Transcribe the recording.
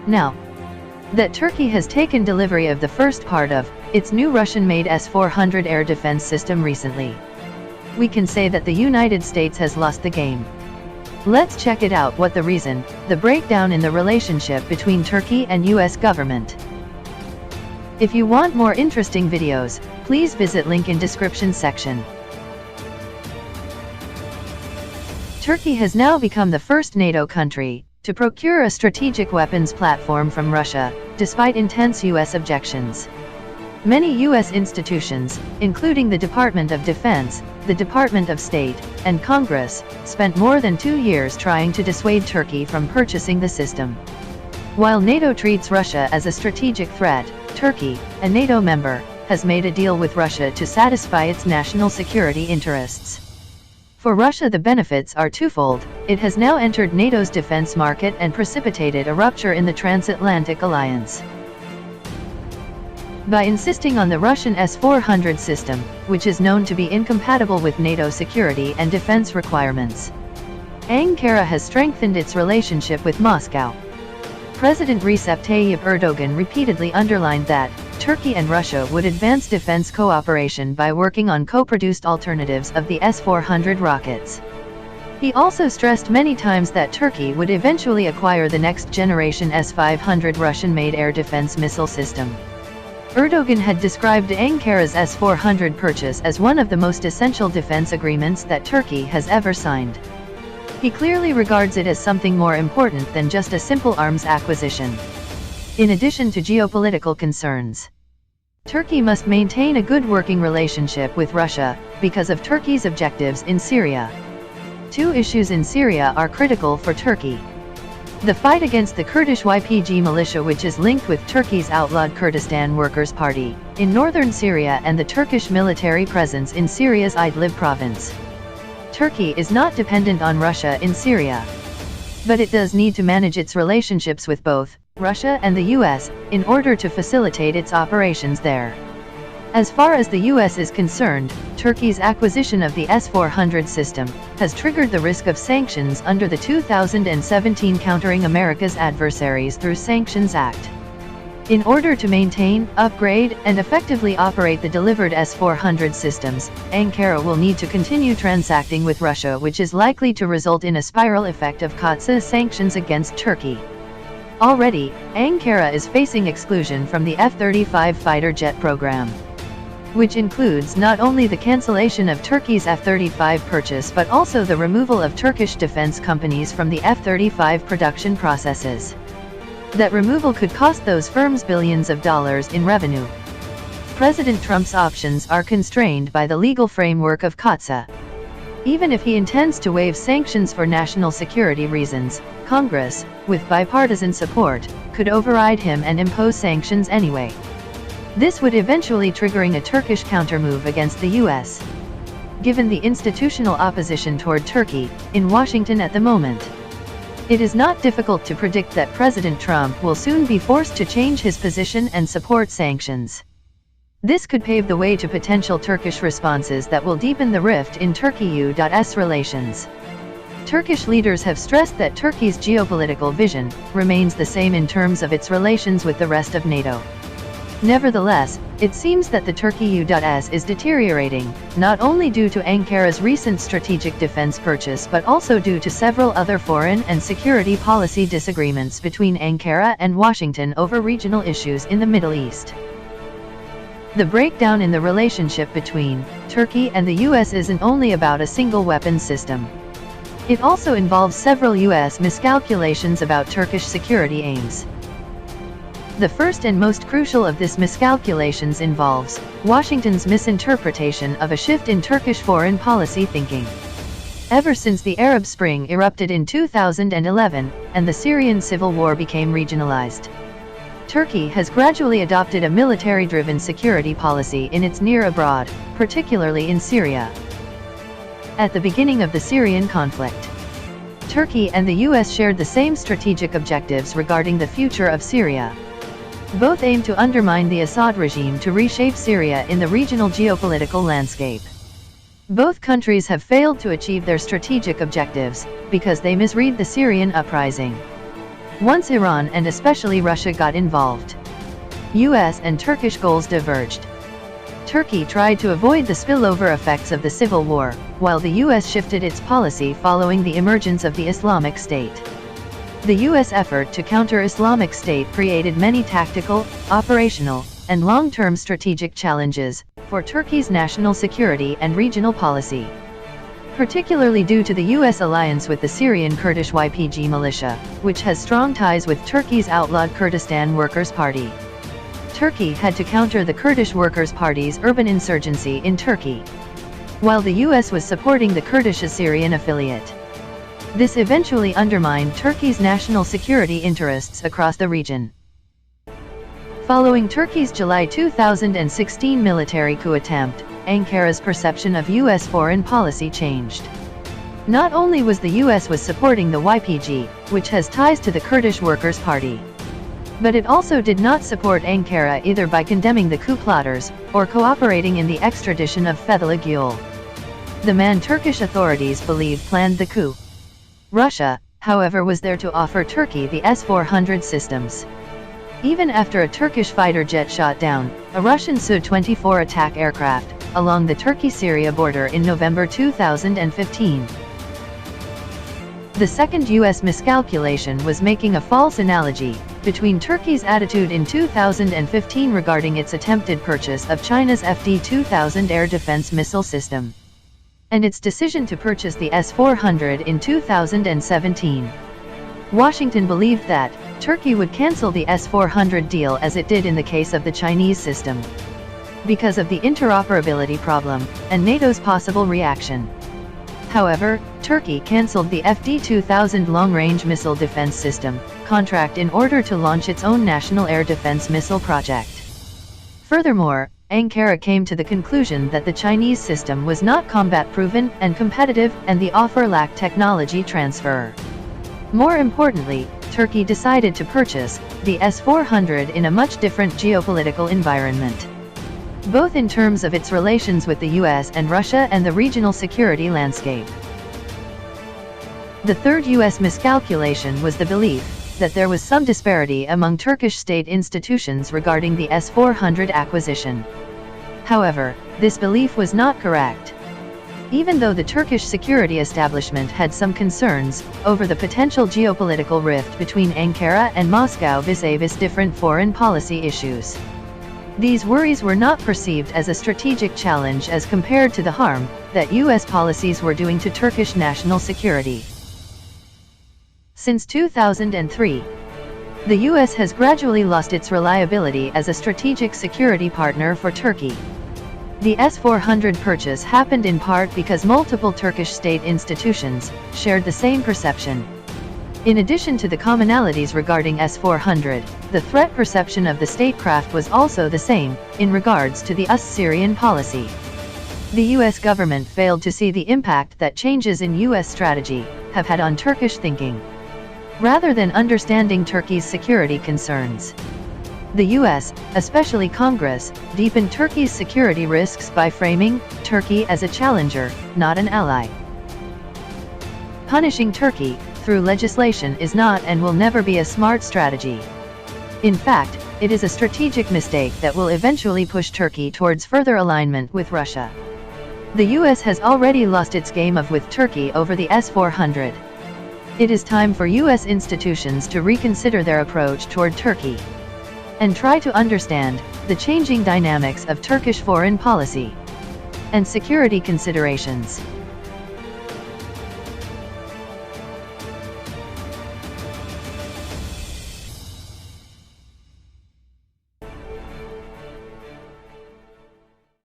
Now that Turkey has taken delivery of the first part of its new Russian-made S-400 air defense system recently, we can say that the United States has lost the game. Let's check it out. What the reason, the breakdown in the relationship between Turkey and US government. If you want more interesting videos, please visit link in description section. Turkey has now become the first NATO country to procure a strategic weapons platform from Russia, despite intense US objections. Many US institutions, including the Department of Defense, the Department of State, and Congress, spent more than 2 years trying to dissuade Turkey from purchasing the system. While NATO treats Russia as a strategic threat, Turkey, a NATO member, has made a deal with Russia to satisfy its national security interests. For Russia, the benefits are twofold. It has now entered NATO's defense market and precipitated a rupture in the transatlantic alliance. By insisting on the Russian S-400 system, which is known to be incompatible with NATO security and defense requirements, Ankara has strengthened its relationship with Moscow. President Recep Tayyip Erdogan repeatedly underlined that Turkey and Russia would advance defense cooperation by working on co-produced alternatives of the S-400 rockets. He also stressed many times that Turkey would eventually acquire the next-generation S-500 Russian-made air defense missile system. Erdogan had described Ankara's S-400 purchase as one of the most essential defense agreements that Turkey has ever signed. He clearly regards it as something more important than just a simple arms acquisition. In addition to geopolitical concerns, Turkey must maintain a good working relationship with Russia because of Turkey's objectives in Syria. Two issues in Syria are critical for Turkey: the fight against the Kurdish YPG militia, which is linked with Turkey's outlawed Kurdistan Workers' Party in northern Syria, and the Turkish military presence in Syria's Idlib province. Turkey is not dependent on Russia in Syria, but it does need to manage its relationships with both Russia and the US in order to facilitate its operations there. As far as the US is concerned, Turkey's acquisition of the S-400 system has triggered the risk of sanctions under the 2017 Countering America's Adversaries Through Sanctions Act. In order to maintain, upgrade, and effectively operate the delivered S-400 systems, Ankara will need to continue transacting with Russia, which is likely to result in a spiral effect of COTSA sanctions against Turkey. Already, Ankara is facing exclusion from the F-35 fighter jet program, which includes not only the cancellation of Turkey's F-35 purchase but also the removal of Turkish defense companies from the F-35 production processes. That removal could cost those firms billions of dollars in revenue. President Trump's options are constrained by the legal framework of COTSA. Even if he intends to waive sanctions for national security reasons, Congress, with bipartisan support, could override him and impose sanctions anyway. This would eventually triggering a Turkish countermove against the US. Given the institutional opposition toward Turkey in Washington at the moment, it is not difficult to predict that President Trump will soon be forced to change his position and support sanctions. This could pave the way to potential Turkish responses that will deepen the rift in Turkey-US relations. Turkish leaders have stressed that Turkey's geopolitical vision remains the same in terms of its relations with the rest of NATO. Nevertheless, it seems that the Turkey-US is deteriorating, not only due to Ankara's recent strategic defense purchase but also due to several other foreign and security policy disagreements between Ankara and Washington over regional issues in the Middle East. The breakdown in the relationship between Turkey and the US isn't only about a single weapons system. It also involves several US miscalculations about Turkish security aims. The first and most crucial of these miscalculations involves Washington's misinterpretation of a shift in Turkish foreign policy thinking. Ever since the Arab Spring erupted in 2011, and the Syrian civil war became regionalized, Turkey has gradually adopted a military-driven security policy in its near abroad, particularly in Syria. At the beginning of the Syrian conflict, Turkey and the US shared the same strategic objectives regarding the future of Syria. Both aim to undermine the Assad regime to reshape Syria in the regional geopolitical landscape. Both countries have failed to achieve their strategic objectives because they misread the Syrian uprising. once Iran and especially Russia got involved. US and Turkish goals diverged. Turkey tried to avoid the spillover effects of the civil war, while the US shifted its policy following the emergence of the Islamic State. The US effort to counter Islamic State created many tactical, operational, and long-term strategic challenges for Turkey's national security and regional policy. Particularly due to the US alliance with the Syrian Kurdish YPG militia, which has strong ties with Turkey's outlawed Kurdistan Workers' Party. Turkey had to counter the Kurdish Workers' Party's urban insurgency in Turkey, while the US was supporting the Kurdish Assyrian affiliate. This eventually undermined Turkey's national security interests across the region. Following Turkey's July 2016 military coup attempt, Ankara's perception of US foreign policy changed. Not only was the US supporting the YPG, which has ties to the Kurdish Workers' Party, but it also did not support Ankara either by condemning the coup plotters, or cooperating in the extradition of Fethullah Gül, the man Turkish authorities believe planned the coup. Russia, however, was there to offer Turkey the S-400 systems. Even after a Turkish fighter jet shot down a Russian Su-24 attack aircraft along the Turkey-Syria border in November 2015. The second US miscalculation was making a false analogy between Turkey's attitude in 2015 regarding its attempted purchase of China's FD-2000 air defense missile system, and its decision to purchase the S-400 in 2017. Washington believed that Turkey would cancel the S-400 deal as it did in the case of the Chinese system, because of the interoperability problem and NATO's possible reaction. However, Turkey cancelled the FD-2000 long-range missile defense system contract in order to launch its own national air defense missile project. Furthermore, Ankara came to the conclusion that the Chinese system was not combat-proven and competitive, and the offer lacked technology transfer. More importantly, Turkey decided to purchase the S-400 in a much different geopolitical environment, both in terms of its relations with the US and Russia and the regional security landscape. The third US miscalculation was the belief that there was some disparity among Turkish state institutions regarding the S-400 acquisition. However, this belief was not correct. Even though the Turkish security establishment had some concerns over the potential geopolitical rift between Ankara and Moscow vis-a-vis different foreign policy issues, these worries were not perceived as a strategic challenge as compared to the harm that US policies were doing to Turkish national security. Since 2003, the US has gradually lost its reliability as a strategic security partner for Turkey. The S-400 purchase happened in part because multiple Turkish state institutions shared the same perception. In addition to the commonalities regarding S-400, the threat perception of the statecraft was also the same in regards to the US-Syrian policy. The US government failed to see the impact that changes in US strategy have had on Turkish thinking, rather than understanding Turkey's security concerns. The US, especially Congress, deepened Turkey's security risks by framing Turkey as a challenger, not an ally. Punishing Turkey through legislation is not and will never be a smart strategy. In fact, it is a strategic mistake that will eventually push Turkey towards further alignment with Russia. The US has already lost its game with Turkey over the S-400. It is time for US institutions to reconsider their approach toward Turkey and try to understand the changing dynamics of Turkish foreign policy and security considerations.